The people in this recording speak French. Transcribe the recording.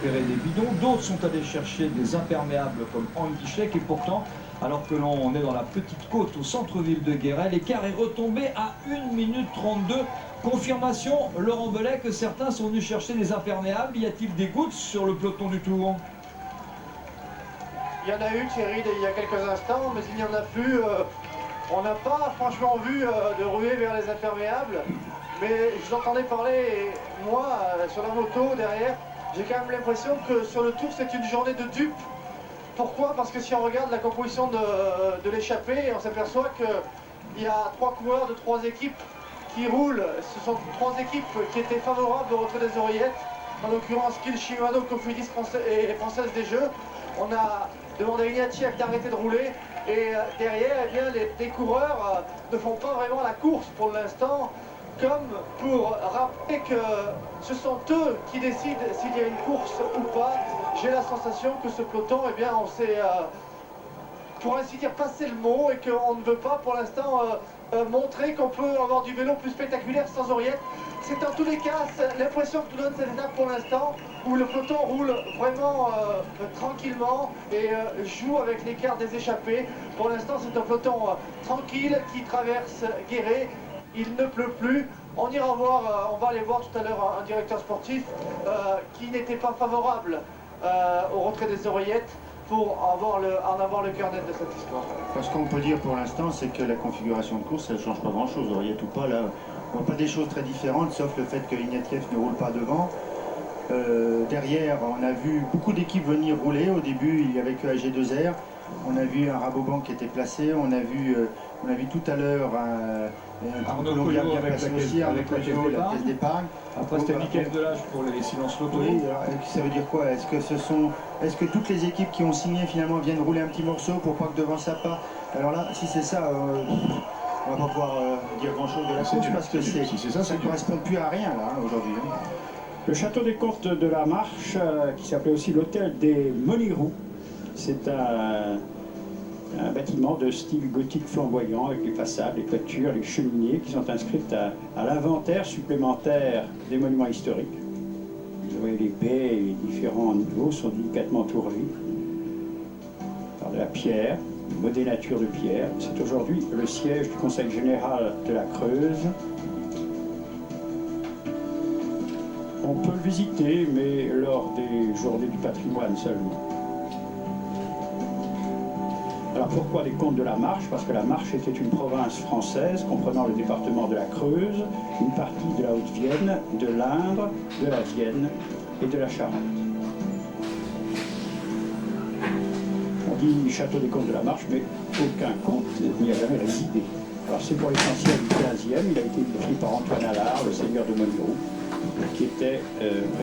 récupérer des bidons, d'autres sont allés chercher des imperméables comme Andy Schleck, et pourtant, alors que l'on est dans la petite côte au centre-ville de Guéret, l'écart est retombé à 1 minute 32. Confirmation, Laurent Belay, que certains sont venus chercher des imperméables. Y a-t-il des gouttes sur le peloton du Tour? Il y en a eu, Thierry, il y a quelques instants, mais il n'y en a plus. On n'a pas franchement vu de ruée vers les imperméables, mais je l'entendais parler, et moi, sur la moto derrière, j'ai quand même l'impression que sur le Tour, c'est une journée de dupes. Pourquoi? Parce que si on regarde la composition de l'échappée, on s'aperçoit qu'il y a 3 coureurs de 3 équipes qui roulent. Ce sont 3 équipes qui étaient favorables au retrait des oreillettes, en l'occurrence Kiel, Shimano, Cofidis et les Françaises des Jeux. On a demandé à Ignatius d'arrêter de rouler, et derrière, eh bien, les coureurs ne font pas vraiment la course pour l'instant, comme pour rappeler que ce sont eux qui décident s'il y a une course ou pas. J'ai la sensation que ce peloton, eh bien, on s'est, pour ainsi dire, passé le mot, et qu'on ne veut pas pour l'instant montrer qu'on peut avoir du vélo plus spectaculaire sans oreillette. C'est en tous les cas l'impression que nous donne cette étape pour l'instant, où le peloton roule vraiment tranquillement et joue avec l'écart des échappées. Pour l'instant, c'est un peloton tranquille qui traverse Guéret. Il ne pleut plus. On ira voir, on va aller voir tout à l'heure un directeur sportif qui n'était pas favorable au retrait des oreillettes, pour en avoir le cœur net de cette histoire. Ce qu'on peut dire pour l'instant, c'est que la configuration de course, elle ne change pas grand-chose. Oreillette ou pas, là, on voit pas des choses très différentes, sauf le fait que Ignatieff ne roule pas devant. Derrière, on a vu beaucoup d'équipes venir rouler. Au début, il n'y avait que AG2R. On a vu un Rabobank qui était placé. On a vu tout à l'heure un Arnaud Colombien Coyo bien avec placé la aussi, avec la caisse d'épargne. Après, c'était Michael Delage pour les silences loto. Oui, alors, ça veut dire quoi? Est-ce que toutes les équipes qui ont signé finalement viennent rouler un petit morceau pour pas que devant ça part? Alors là, si c'est ça, on va pas pouvoir dire grand-chose de la course, parce que ça ne correspond plus à rien là aujourd'hui. Le château des Courtes de la Marche, qui s'appelait aussi l'hôtel des Monirous, c'est un bâtiment de style gothique flamboyant, avec les façades, les toitures, les cheminées, qui sont inscrites à l'inventaire supplémentaire des monuments historiques. Vous voyez, les baies et les différents niveaux sont délicatement tourvis par de la pierre, une modénature de pierre. C'est aujourd'hui le siège du Conseil général de la Creuse. On peut le visiter, mais lors des journées du patrimoine seulement. Alors pourquoi les Comtes de la Marche? Parce que la Marche était une province française comprenant le département de la Creuse, une partie de la Haute-Vienne, de l'Indre, de la Vienne et de la Charente. On dit château des Comtes de la Marche, mais aucun comte n'y a jamais résidé. Alors c'est pour l'essentiel du XVe, il a été édifié par Antoine Allard, le seigneur de Monirous, qui était